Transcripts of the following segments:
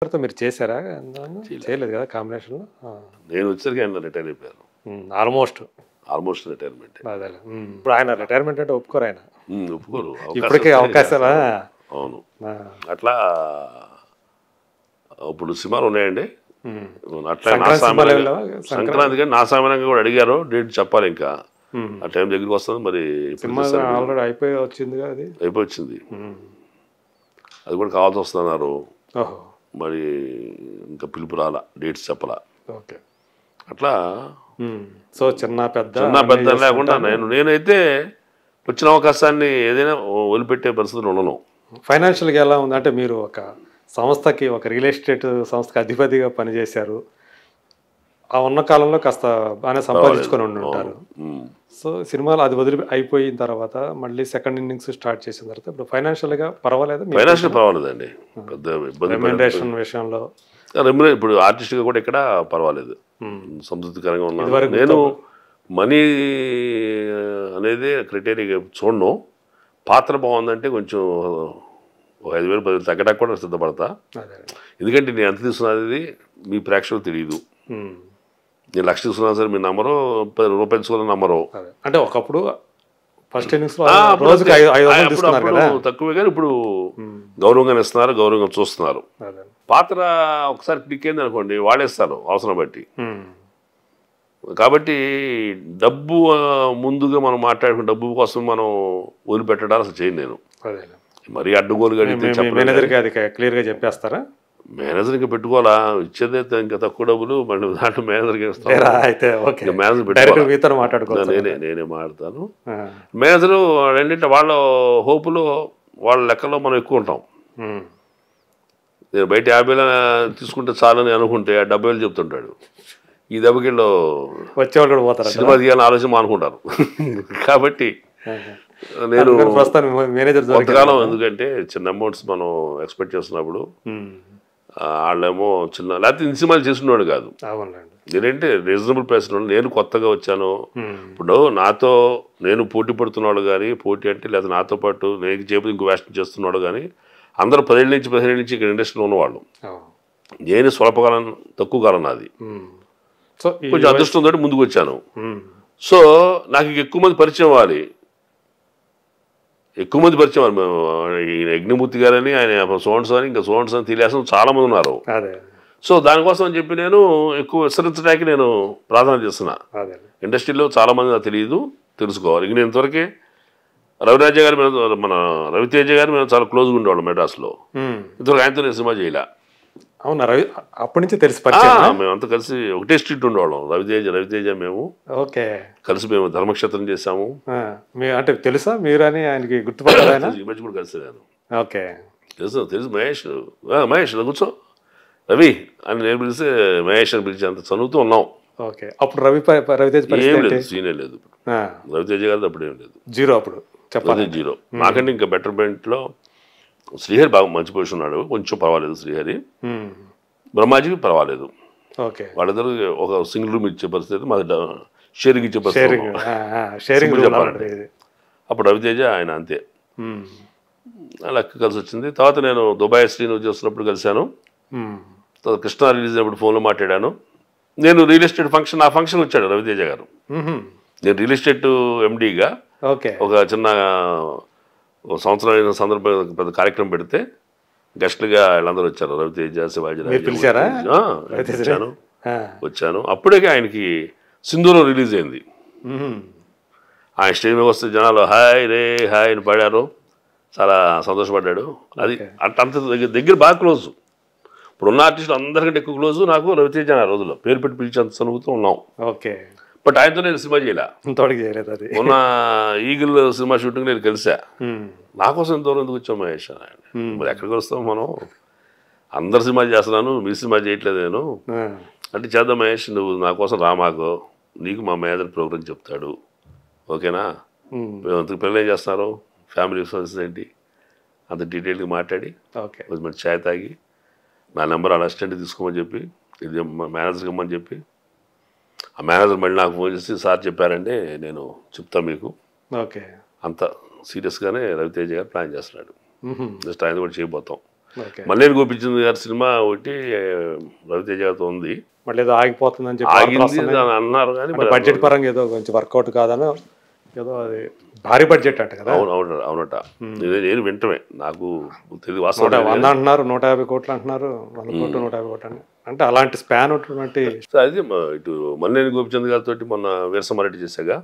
ఎవరితో మీరు చేశారా? చేయలేదు కదా కాంబినేషన్‌లో? ఆ! నేను వచ్చేసరికి ఆయన రిటైర్ అయిపోయారు. ఆల్మోస్ట్. ఆల్మోస్ట్ రిటైర్మెంటే. అదేలే. ఇప్పుడు ఆయన రిటైర్మెంట్ అంటే ఒప్పుకోరాయన. ఒప్పుకోరు. ఇప్పటికే అవకాశాలా? అవును. ఆ! అట్లా ఇప్పుడు సినిమాలు ఉన్నాయండి. అట్లా నా సంక్రాంతి సినిమాలు సామాన్యంగా ఏమన్నా? సంక్రాంతికి నా సామాన్యంగా కూడా అడిగారు. డేట్ చెప్పాలి ఇంకా. ఆ టైం దగ్గరికి వస్తుంది మరి. సినిమా ఆల్రెడీ అయిపోయి వచ్చిందిగా అది. అయిపోయింది. అది కూడా కావాల్సి వస్తున్నారు. ఓహో! మరి ఇంకా పిలుపు రాలా, డేట్స్ చెప్పలా. ఓకే. అట్లా సో చిన్న పెద్ద లేకుండా నేనైతే వచ్చిన అవకాశాన్ని ఏదైనా వదిలిపెట్టే పరిస్థితులు ఉండను. ఫైనాన్షియల్గా ఎలా ఉంది? అంటే మీరు ఒక సంస్థకి, ఒక రియల్ ఎస్టేట్ సంస్థకి అధిపతిగా పనిచేశారు. ఆ ఉన్న కాలంలో కాస్త బాగానే సంపాదించుకొని ఉంటారు. సో సినిమాలు అది వదిలి అయిపోయిన తర్వాత మళ్ళీ సెకండ్ ఇన్నింగ్స్ స్టార్ట్ చేసిన తర్వాత ఇప్పుడు ఫైనాన్షియల్గా పర్వాలేదు. ఫైనాన్షియల్ పర్వాలేదండి, పెద్ద ఇబ్బంది. రెమ్యునరేషన్ విషయంలో ఇప్పుడు ఆర్టిస్ట్గా కూడా ఇక్కడ పర్వాలేదు, సంతృప్తికరంగా ఉన్నాను. నేను మనీ అనేది క్రైటీరియా చూడను. పాత్ర బాగుందంటే కొంచెం 5,000 10,000 తగ్గడానికి కూడా సిద్ధపడతా. ఎందుకంటే నేను ఎంత తీసుకున్నది మీ ప్రేక్షకులు తెలియదు. నేను 1,00,000 తీసుకున్నా సరే మీరు నమ్మరు, రూపాయలు తీసుకున్నా నమ్మరు. అంటే ఒకప్పుడు ఫస్ట్ ఇన్నింగ్స్ రోజుకి 500 తీసుకున్నారు కదా, తక్కువే. కానీ ఇప్పుడు గౌరవంగానే ఇస్తున్నారు, గౌరవంగా చూస్తున్నారు. పాత్ర ఒకసారి క్లిక్ అయింది అనుకోండి, వాడేస్తారు అవసరం బట్టి. కాబట్టి డబ్బు ముందుగా మనం మాట్లాడుకుని డబ్బు కోసం మనం వదిలిపెట్టడాలు అసలు చేయను నేను. మరీ అడ్డుగోలుగా మేనేజర్కి అది క్లియర్గా చెప్పేస్తారా? మేనేజర్ ఇంకా పెట్టుకోవాలా, ఇచ్చేదైతే ఇంకా తక్కువ డబ్బులు మళ్ళీ దాంట్లో మేనేజర్కి ఇస్తాను. మేనేజర్ పెట్టుకోవాలి, నేనే మాట్లాడతాను. మేనేజరు ఏంటంటే వాళ్ళ హోపులో వాళ్ళ లెక్కలో మనం ఎక్కువ ఉంటాం. నేను బయట 50,000 తీసుకుంటే చాలని అనుకుంటే 70,000 చెప్తుంటాడు. ఈ దెబ్బకిళ్ళు వచ్చేవాళ్ళు పోతారు, సినిమా తీయాలని ఆలోచన మానుకుంటారు. కాబట్టి నేను కొంతకాలం, ఎందుకంటే చిన్న అమౌంట్స్ మనం ఎక్స్పెక్ట్ చేస్తున్నప్పుడు వాళ్ళేమో చిన్న, లేకపోతే ఇన్ని సినిమాలు చేస్తున్నాడు కాదు. నేనంటే రీజనబుల్ ప్రైస్. నేను కొత్తగా వచ్చాను. ఇప్పుడు నాతో నేను పోటీ పడుతున్నాడు కానీ, పోటీ అంటే లేదా నాతో పాటు నేను చేపి ఇంకో వేషన్ చేస్తున్నాడు కానీ, అందరూ 10 నుంచి 15 నుంచి ఇక్కడ ఇండస్ట్రీలో ఉన్నవాళ్ళు. నేను స్వల్పకాలం, తక్కువ కాలం నాది. సో కొంచెం అదృష్టంతో ముందుకు వచ్చాను. సో నాకు ఎక్కువ మంది పరిచయం అవ్వాలి, ఎక్కువ మంది పరిచయం అవ్వాలి. ఈయన యజ్ఞమూర్తి గారని, ఆయన సోన్స్ అని, ఇంకా సోన్స్ అని తెలియాల్సిన చాలామంది ఉన్నారు. సో దానికోసం అని చెప్పి నేను ఎక్కువ విస్తరించడానికి నేను ప్రాధాన్యత చేస్తున్నా. ఇండస్ట్రీలో చాలామంది నాకు తెలియదు, తెలుసుకోవాలి. ఇంక నేను ఇంతవరకే రవిరాజ గారి మీద, మన రవితేజ గారి మీద చాలా క్లోజ్గా ఉండేవాళ్ళు మెడ్రాస్లో. ఇంతవరకు ఆయనతో నేను సినిమా చేయలే. అవునా? అప్పటి నుంచి తెలిసి మేమంతా కలిసి ఒకటే స్ట్రీట్ ఉండేవాళ్ళం. రవితేజ మేము కలిసి మేము ధర్మక్షేత్రం చేసాము. అంటే తెలుసా మీరు అని ఆయనకి గుర్తుపట్టారా? ఈ మధ్య కూడా కలిసి నేను. ఓకే, తెలుసు. మహేష్ కూర్చో రవి అని నేను పిలిస్తే మహేష్ అని పిలిచి అంత చదువుతూ ఉన్నాం. ఓకే. అప్పుడు రవితేజ ఏం లేదు, సీనే లేదు. రవితేజ గారిది అప్పుడు ఏం లేదు, జీరో. అప్పుడు చెప్పాలి జీరో. నాకంటే ఇంకా బెటర్మెంట్లో శ్రీహరి బాగా మంచి పొజిషన్ ఉన్నాడు, కొంచెం పర్వాలేదు. శ్రీహరి, బ్రహ్మాజీకి పర్వాలేదు. వాళ్ళిద్దరు ఒక సింగిల్ రూమ్ ఇచ్చే పరిస్థితి, మాది షేరింగ్ ఇచ్చే పరిస్థితి చెప్పాలంటే. అప్పుడు రవితేజ ఆయన అంతే, లెక్క కలిసి వచ్చింది. తర్వాత నేను దుబాయ్ శ్రీను చేస్తున్నప్పుడు కలిశాను. తర్వాత కృష్ణ రిలీజ్ అయినప్పుడు ఫోన్లో మాట్లాడాను. నేను రియల్ ఎస్టేట్ ఫంక్షన్, ఆ ఫంక్షన్ వచ్చాడు రవితేజ గారు. నేను రియల్ ఎస్టేట్ ఎండీగా ఒక చిన్న సంవత్సరం అయిన సందర్భంగా పెద్ద కార్యక్రమం పెడితే గెస్ట్లుగా వీళ్ళందరూ వచ్చారు. రవితేజ, శివాజీ వచ్చాను. అప్పుడే ఆయనకి సింధూరం రిలీజ్ అయింది. ఆయన స్టేజ్ మీద వస్తే జనాలు హాయ్ రే హాయ్ అని పాడారు, చాలా సంతోషపడ్డాడు. అది అంత దగ్గర బాగా క్లోజ్. ఇప్పుడున్న ఆర్టిస్టులు అందరికంటే ఎక్కువ క్లోజ్ నాకు రవితేజ. ఆ రోజుల్లో పేరు పెట్టి పిలిచేంత సనుగుతూ ఉన్నాం. బట్ ఆయనతో నేను సినిమా చేయలేదు. మొన్న ఈగిల్ సినిమా షూటింగ్ నేను కలిసా. నా కోసం ఎంత దూరం ఎందుకు వచ్చాం మహేష్? మరి ఎక్కడికి వస్తాం మనం? అందరు సినిమా చేస్తున్నాను, మీ సినిమా చేయట్లేదు నేను అంటే. చేద్దాం మహేష్, నువ్వు నా కోసం రామాకు, నీకు మా మేనేజర్ ప్రోగ్రామ్ చెప్తాడు, ఓకేనా? మేము అంతకు పిల్లలు ఏం చేస్తున్నారు, ఫ్యామిలీ రిసోర్సెస్ ఏంటి, అంత డీటెయిల్గా మాట్లాడి మంచి ఛాయ్ తాగి నా నెంబర్ ఆ అసిస్టెంట్ తీసుకోమని చెప్పి, ఇది మేనేజర్కి ఇమ్మని చెప్పి, ఆ మేనేజర్ మళ్ళీ నాకు ఫోన్ చేసి సార్ చెప్పారంటే నేను చెప్తాను మీకు. అంత సీరియస్గానే రవితేజ గారు ప్లాన్ చేస్తున్నాడు. జస్ట్ ఆయన కూడా చేయబోతాం. ఓకే. మల్లేని గోపిచంద్ గారి సినిమా ఒకటి రవితేజ గారితో ఉంది, మళ్ళీ ఏదో ఆగిపోతుందని చెప్పి వార్తలు ఆగింది వస్తున్నాయి. అని అన్నారు కానీ అంటే బడ్జెట్ పరంగా ఏదో కొంచెం వర్కౌట్ కాదని, ఏదో అది భారీ బడ్జెట్ అంట కదా. అవునట. నేను వింటమే, నాకు తెలియదు వాస్తవం. 100 అంటున్నారు, 150 కోట్లు అంటున్నారు, 100 కోట్లు 150 కోట్లు అని. అంటే అలాంటి స్పాన్ ఉన్నటువంటి. సో అది ఇటు మల్లేని గోపిచంద్ గారితో మొన్న వీరసమారెడ్డి చేశాగా,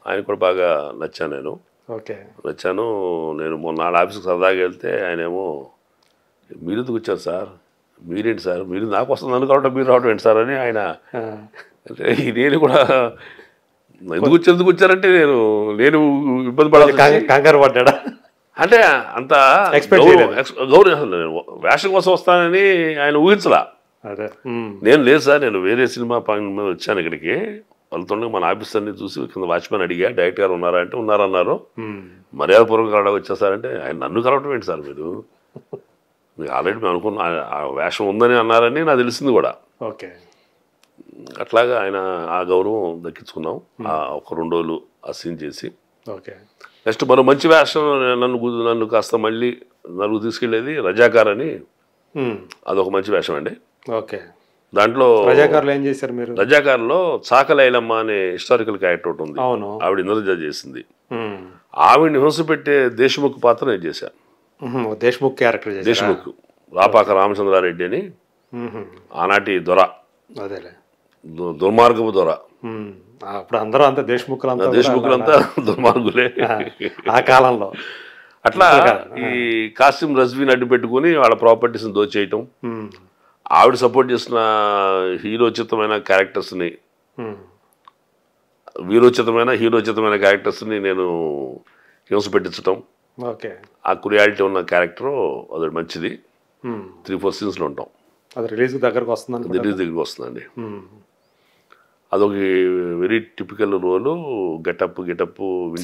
ఆయన కూడా బాగా నచ్చాను నేను. ఓకే. నచ్చాను. నేను మొన్న వాళ్ళ ఆఫీస్కి సరదాగా వెళ్తే ఆయన ఏమో, మీరు ఎందుకు వచ్చారు సార్, మీరేంటి సార్, మీరు నాకు వస్తుంది నన్ను కావటం మీరు రావటం ఏంటి సార్ అని ఆయన. అంటే నేను కూడా ఎందుకు వచ్చారంటే నేను ఇబ్బంది పడాలి, కంగారు పడ్డా. అంటే అంత గౌరవం అసలు నేను వేషం కోసం వస్తానని ఆయన ఊహించలా. అదే నేను లేదు సార్, నేను వేరే సినిమా పని మీద వచ్చాను ఇక్కడికి, వాళ్ళతో మన ఆఫీస్ అన్ని చూసి కింద వాచ్మెన్ అడిగా, డైరెక్టర్ గారు ఉన్నారా అంటే ఉన్నారన్నారు, మర్యాదపూర్వకంగా కలవడం వచ్చేసారంటే ఆయన నన్ను కలవటం ఏంటి సార్ మీరు ఆల్రెడీ మేము అనుకున్న ఆ వేషం ఉందని అన్నారని నాకు తెలిసింది కూడా. ఓకే. అట్లాగా ఆయన ఆ గౌరవం దక్కించుకున్నాం ఆ ఒక 2 రోజులు ఆ సీన్ చేసి. ఓకే. నెక్స్ట్ మరో మంచి వేషం నన్ను కాస్త మళ్ళీ నలుగురు తీసుకెళ్ళేది రజాకార్ అని, అదొక మంచి వేషం అండి. ఓకే. దాంట్లో రజాకార్లో ఏం చేశారు మీరు? రజాకార్లో చాకలైలమ్మ అనే హిస్టారికల్ క్యారెక్టర్ ఒకటి ఉంది. అవును. ఆవిడ ఇంద్రజ చేసింది. ఆవిడని హింస పెట్టే దేశముఖ్ పాత్ర నేను చేశాను. దేశ్ముఖ్ క్యారెక్టర్. దేశముఖ్ రాపాక రామచంద్రారెడ్డి అని, ఆనాటి దొర, అదేలే దుర్మార్గపు దొర. అప్పుడు అందరూ అంతా దేశముఖులంతా దుర్మార్గులే ఆ కాలంలో. అట్లా ఈ కాసిం రజ్వీని అడ్డు పెట్టుకుని వాళ్ళ ప్రాపర్టీస్ని దోచేయటం, ఆవిడ సపోర్ట్ చేసిన హీరోచితమైన క్యారెక్టర్స్ని, హీరోచితమైన క్యారెక్టర్స్ని నేను హింస పెట్టించటం. ఓకే. ఆ క్రియాలిటీ ఉన్న క్యారెక్టర్ అది మంచిది. 3-4 సీన్స్లో ఉంటాం. అది రిలీజ్ దగ్గరకు వస్తుందండి. అదొక వెరీ టిపికల్ రోలు, గెటప్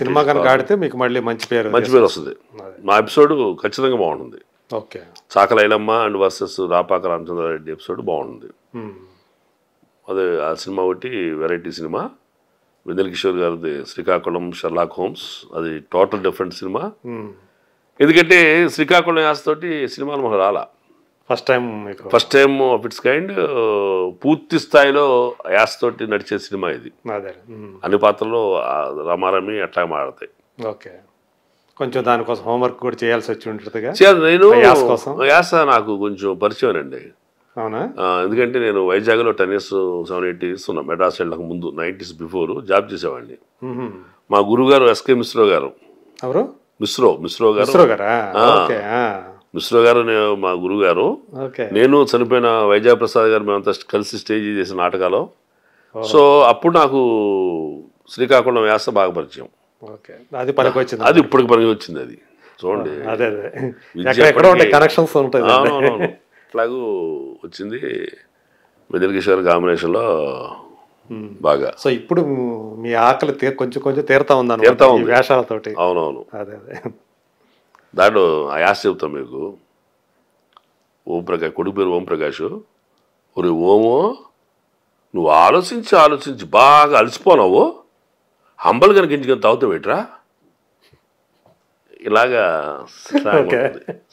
సినిమా కనుక ఆడితే మీకు మళ్ళీ మంచి పేరు వస్తుంది. మా ఎపిసోడ్ ఖచ్చితంగా బాగుంటుంది. Okay. Chakali Ilamma and versus Rapaka Ramachandra Reddy episode బాగుంటుంది. అదే ఆ సినిమా ఒకటి వెరైటీ సినిమా, వెన్నెల కిషోర్ గారిది శ్రీకాకుళం షెర్లాక్ హోమ్స్. అది టోటల్ డిఫరెంట్ సినిమా. ఎందుకంటే శ్రీకాకుళం యాసతోటి సినిమాలు మనకు రాలా, first time of it's kind. పూర్తి స్థాయిలో యాసతోటి నడిచే సినిమా ఇది. అన్ని పాత్రలు రమారమి అట్లా మాడతాయి. ఓకే. కొంచెం దానికోసం హోంవర్క్ కూడా చేయాల్సి వచ్చి ఉంటుందిగా. నేను యాస నాకు కొంచెం పరిచయం అండి. అవునా? ఎందుకంటే నేను వైజాగ్లో 10 years 7-8 years ఉన్నా. మెడ్రాస్ వెళ్ళక ముందు 90s బిఫోర్ జాబ్ చేసేవాడిని. మా గురుగారు ఎస్కే మిశ్రో గారు. ఎవరు? మిశ్రో గారు మా గురువు గారు. నేను చనిపోయిన వైజాగ్ ప్రసాద్ గారు మేమంతా కలిసి స్టేజ్ చేసిన నాటకాలు. సో అప్పుడు నాకు శ్రీకాకుళం యాస బాగా పరిచయం. అది ఇప్పటికి పనికి వచ్చింది. అది చూడండి, అట్లాగూ వచ్చింది. వెన్నెల కిషోర్ కాంబినేషన్లో బాగా. సో ఇప్పుడు మీ ఆకలి కొంచెం తీరుతా ఉంది వేషాలతోటి. అవునవును. దాంట్లో ఆ యాస చెబుతాం మీకు. ఓంప్రకాష్ కొడుకు పేరు ఓంప్రకాష్. ఒరే ఓమో, నువ్వు ఆలోచించి బాగా అలసిపోనావు, హంబల్ కనుక ఇంటికి తాగుతావు ఏంట్రా, ఇలాగా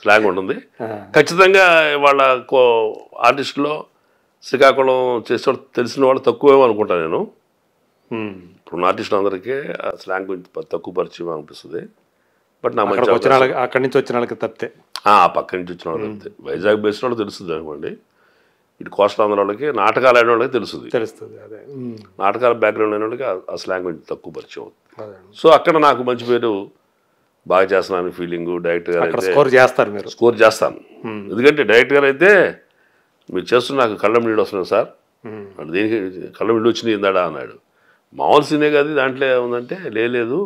స్లాంగ్ ఉంటుంది. ఖచ్చితంగా వాళ్ళ ఆర్టిస్టులో శ్రీకాకుళం చేసేవాళ్ళు తెలిసిన వాళ్ళు తక్కువేమో అనుకుంటా నేను. ఇప్పుడు ఆర్టిస్టులు అందరికీ ఆ స్లాంగ్ గురించి తక్కువ పరిచయం అనిపిస్తుంది. బట్ నా మంచి అక్కడి నుంచి వచ్చిన వాళ్ళకి తప్పితే, పక్క నుంచి వచ్చిన వాళ్ళు తప్పితే, వైజాగ్ బేస్డ్ వాళ్ళకి తెలుస్తుంది అనుకోండి. ఇటు కోస్టల్ వాళ్ళకి, నాటకాలు ఆడిన వాళ్ళకి తెలుస్తుంది. నాటకాల బ్యాక్గ్రౌండ్ అయిన వాళ్ళకి ఆ స్లాంగ్ గురించి తక్కువ పరిచయం అవుతుంది. సో అక్కడ నాకు మంచి పేరు, బాగా చేస్తున్నాను ఫీలింగ్. డైరెక్టర్ గారు అయితే స్కోర్ చేస్తాను. ఎందుకంటే డైరెక్టర్ గారు అయితే మీరు చేస్తున్న నాకు కళ్ళం నీళ్ళు వస్తున్నాయి సార్, దేనికి కళ్ళం నీళ్ళు వచ్చినాయి ఇందాడా అన్నాడు. మామూలు సీనే కాదు, దాంట్లో ఏముందంటే లేదు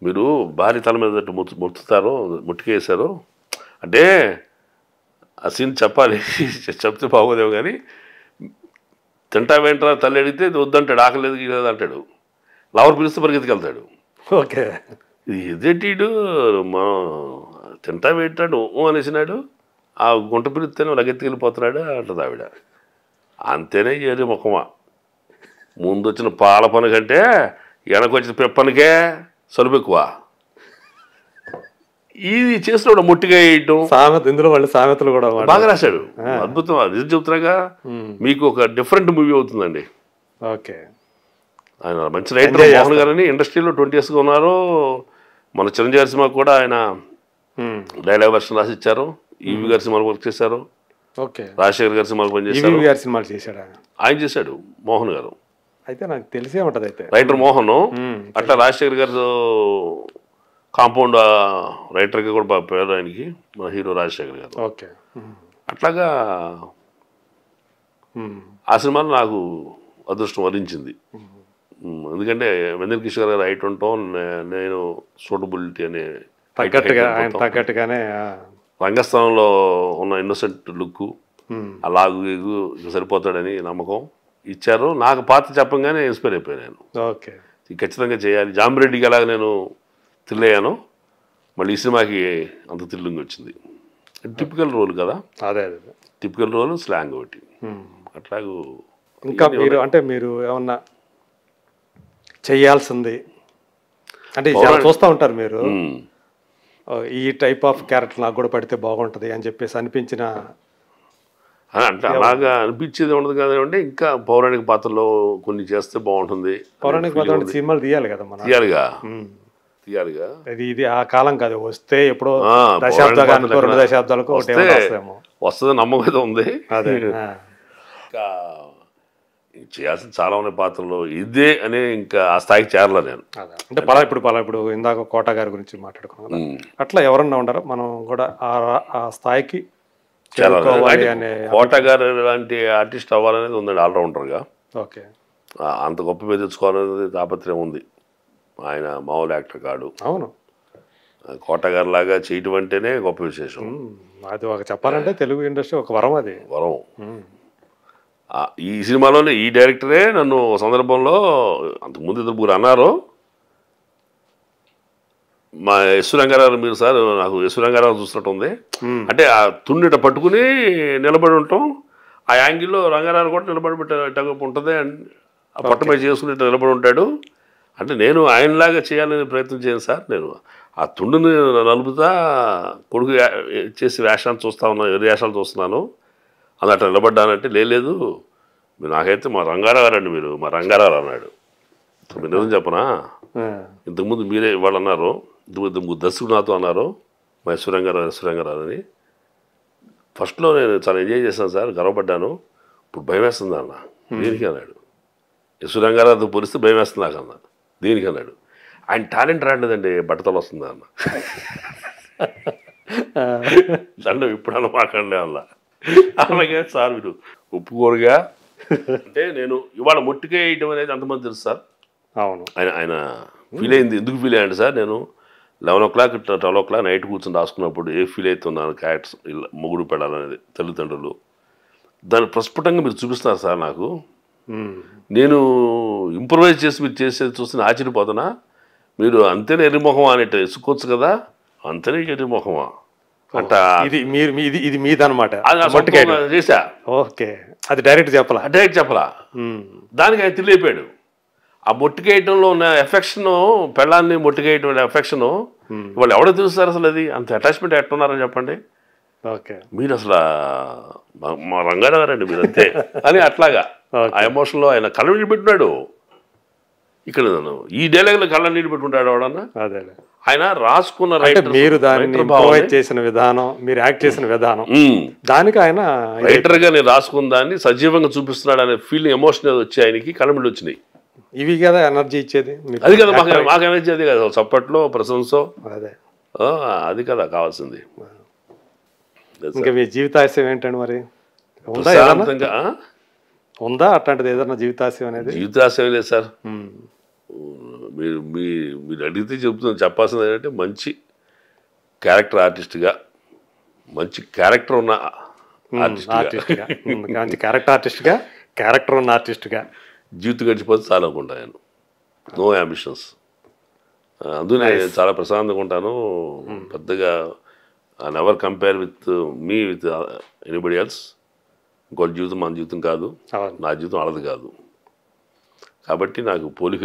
మీరు భార్య తల మీద ముట్టుతారు, ముట్టుకేసారు అంటే ఆ సీన్ చెప్పాలి, చెప్తే బాగోదేమో కానీ తింటా వెంటరా తల్లి అడిగితే వద్దంటాడు, ఆకలేదు గీలేదు అంటాడు. లవర్ పిలిస్తే పరిగెత్తుకెళ్తాడు. ఓకే. ఇదేంటీడు మనం తింటా పెట్టాడు అనేసినాడు, ఆ గుంట పిలిస్తేనే లగెత్తుకెళ్ళిపోతున్నాడు అంటది ఆవిడ. అంతేనే ఏరి ముఖమా, ముందు వచ్చిన పాల పని కంటే వెనకొచ్చిన పెప్పనికే సలుపు ఎక్కువ. ఇది చేసినప్పుడు ముట్టిగా వేయటం సామెత ఇందులో వాళ్ళు సామెతలు కూడా బాగా రాశాడు. అద్భుతం. అది చెప్తున్నాగా మీకు ఒక డిఫరెంట్ మూవీ అవుతుందండి. ఓకే. ఆయన మంచి రైటర్ మోహన్ గారు అని ఇండస్ట్రీలో 20 yearsగా ఉన్నారు. మన చిరంజీవి గారి సినిమా కూడా ఆయన డైలాగ్ వర్షన్ రాసి ఇచ్చారు. ఈవి గారి సినిమాలు వర్క్ చేశారు. ఓకే. రాజశేఖర్ గారి సినిమాలు పనిచేశారు. గారి సినిమాలు చేశాడు ఆయన చేశాడు మోహన్ గారు. అయితే నాకు తెలిసే ఉంటది. అయితే రైటర్ మోహన్ అట్లా రాజశేఖర్ గారు కాంపౌండ్ రైటర్గా కూడా పేరు ఆయనకి, మన హీరో రాజశేఖర్ గారు. ఓకే. అట్లాగా ఆ సినిమాలో నాకు అదృష్టం వరించింది. ఎందుకంటే వెంకట కిషోర్ గారు రైట్ ఉంటాం, నేను సూటబిలిటీ అనే తగ్గట్టుగానే రంగస్థానంలో ఉన్న ఇన్నోసెంట్ లుక్ ఆ లాగు సరిపోతాడని నమ్మకం ఇచ్చారు. నాకు పాత్ర చెప్పంగానే ఇన్స్పైర్ అయిపోయాను నేను. ఓకే. ఖచ్చితంగా చేయాలి. జాంబిరెడ్డికి అలాగ నేను థ్రిల్ అయ్యాను. మళ్ళీ ఈ సినిమాకి అంత థ్రిల్లింగ్ వచ్చింది. టిపికల్ రోల్ కదా. అదే టిపికల్ రోల్, స్లాంగ్ ఒకటి అట్లాగూ. ఇంకా మీరు అంటే మీరు ఏమన్నా చెయ్యాల్సింది అంటే చూస్తూ ఉంటారు మీరు, ఈ టైప్ ఆఫ్ క్యారెక్టర్ నాకు కూడా పడితే బాగుంటుంది అని చెప్పేసి అనిపించిన అంటే అలాగా అనిపించేది ఉండదు కదండి. ఇంకా పౌరాణిక పాత్రలో కొన్ని చేస్తే బాగుంటుంది. పౌరాణిక పాత్ర సినిమాలు తీయాలి కదా మనం. తీయాలిగా. ఇది ఆ కాలం కాదు, వస్తే ఎప్పుడో దశాబ్దాలకు 2 దశాబ్దాలకు వస్తుంది నమ్మకం అయితే ఉంది. అదే ఇంకా చేయాల్సిన చాలా ఉన్నాయి పాత్రలు. ఇదే అనే ఇంకా ఆ స్థాయికి చేరలే నేను. అంటే ఇప్పుడు ఇందాక కోట గారి గురించి మాట్లాడుకున్నాం. అట్లా ఎవరన్నా ఉండరా మనం కూడా ఆ స్థాయికి చేరుకోవాలి అనే? కోట గారు లాంటి ఆర్టిస్ట్ అవ్వాలనేది ఉందండి ఆల్రౌండర్గా. ఓకే. అంత గొప్ప మీద తెచ్చుకోవాలనేది తాపత్రయం ఉంది. ఆయన మామూలు యాక్టర్ కాడు. అవును. కోట గారి లాగా చేయటం అంటేనే గొప్ప విశేషం. అది ఒక చెప్పాలంటే తెలుగు ఇండస్ట్రీ ఒక వరం. అది వరం. ఈ సినిమాలోనే ఈ డైరెక్టరే నన్ను సందర్భంలో అంతకుముందు 2 అన్నారు, మా ఎస్సు రంగారావు మీరు సార్ నాకు ఎస్సు రంగారావు చూసినట్టు ఉంది అంటే ఆ తుండిట పట్టుకుని నిలబడి ఉంటాం, ఆ యాంగిల్లో రంగారావు కూడా నిలబడి ఉంటుంది, ఆ పట్టమై చేసుకుని నిలబడి ఉంటాడు. అంటే నేను ఆయనలాగా చేయాలని ప్రయత్నం చేయను సార్. నేను ఆ తుండుని నలుపుతా కొడుకు చేసి వేషాలు చూస్తూ ఉన్నాను, ఎన్ని వేషాలు చూస్తున్నాను, అది అట్లా నిలబడ్డానంటే లేదు మీరు నాకైతే మా రంగారావు రండి, మీరు మా రంగారావు అన్నాడు. మీరు నిజం చెప్పనా, ఇంతకుముందు మీరే వాళ్ళు అన్నారు, ఇంతకుముందు దర్శకుడు నాతో అన్నారు మా యశ్వరంగారావు అని. ఫస్ట్లో నేను చాలా ఎంజాయ్ చేశాను సార్, గర్వపడ్డాను. ఇప్పుడు భయం వేస్తుంది అన్న. దేనికి అన్నాడు. యశ్వరంగారావుతో పోలిస్తే భయం వేస్తుంది నాకు అన్న. దేనికి అన్నాడు. ఆయన టాలెంట్ రాలేదండి, బట్టతలు వస్తుంది అన్న. దండం ఇప్పుడు అన్న మాకండి అన్న. అలాగే సార్ మీరు ఒప్పుకోరుగా అంటే నేను ఇవాళ ముట్టికే వేయటం అనేది అంతమంది తెలుసు సార్. అవును. ఆయన ఫీల్ అయింది. ఎందుకు ఫీల్ అయ్యాడు సార్, నేను 11 o'clock 12 o'clock నైట్ కూర్చొని రాసుకున్నప్పుడు ఏ ఫీల్ అవుతున్నాను క్యారెక్టర్స్ మొగుడు పెడాలనేది తల్లిదండ్రులు దాన్ని ప్రస్ఫుటంగా మీరు చూపిస్తున్నారు సార్ నాకు. నేను ఇంప్రూవైజ్ చేసి మీరు చేసేది చూస్తే ఆశ్చర్యపోతున్నా. మీరు అంతేనే ఎర్రిమొహమా అనేట్టు ఎసుకోవచ్చు కదా, అంతనే ఎర్రిమొహమా అంట. ఇది మీదనమాట చేశా. ఓకే. అది డైరెక్ట్ చెప్పలా. దానికి ఆయన తెలియపోయాడు. ఆ మొట్టికేయటంలో ఉన్న ఎఫెక్షన్, పెళ్ళాన్ని మొట్టికేయటం ఎఫెక్షను వాళ్ళు ఎవడో తెలుస్తారు అసలు. అది అంత అటాచ్మెంట్ ఎట్టున్నారని చెప్పండి. ఓకే. మీరు అసలు మా రంగారావు గారండి మీరు అంతే అని అట్లాగా ఆ ఎమోషన్లో ఆయన కళ్ళ నీళ్ళు పెట్టున్నాడు. ఇక్కడ ఈ డైలాగ్లో కళ్ళ నీళ్ళు పెట్టుకుంటాడు ఎవడన్నా. అదే ఆయన రాసుకున్న మీరు దాన్ని చేసిన విధానం, మీరు యాక్ట్ చేసిన విధానం, దానికి ఆయన రైటర్గా నేను రాసుకున్న దాన్ని సజీవంగా చూపిస్తున్నాడు అనే ఫీలింగ్, ఎమోషన్ వచ్చి ఆయనకి కళ్ళ నీళ్ళు వచ్చినాయి. ఇవి కదా ఎనర్జీ ఇచ్చేది. అది కదా మాకు ఎనర్జీ, అది కదా చప్పట్లో ప్రశంసో, అదే అది కదా కావాల్సింది. ఇంకా మీ జీవితాశయం ఏంటండి మరి? ఉందా అట్లాంటిది ఏదన్నా జీవితాశయం అనేది? జీవితాశయం లేదు సార్. మీరు అడిగితే చెప్పాల్సింది ఏంటంటే మంచి క్యారెక్టర్ ఆర్టిస్ట్గా, మంచి క్యారెక్టర్ ఉన్న ఆర్టిస్ట్గా, మంచి క్యారెక్టర్ ఉన్న ఆర్టిస్ట్గా జీవితం గడిచిపోతే చాలా అనుకుంటాను. No ambitions. అందుకనే చాలా ప్రశాంతంగా ఉంటాను. పెద్దగా I never compare with anybody else. ఇంకోటి జీవితం మన జీవితం కాదు, నా జీవితం వాళ్ళది కాదు. కాబట్టి నాకు పోలికలు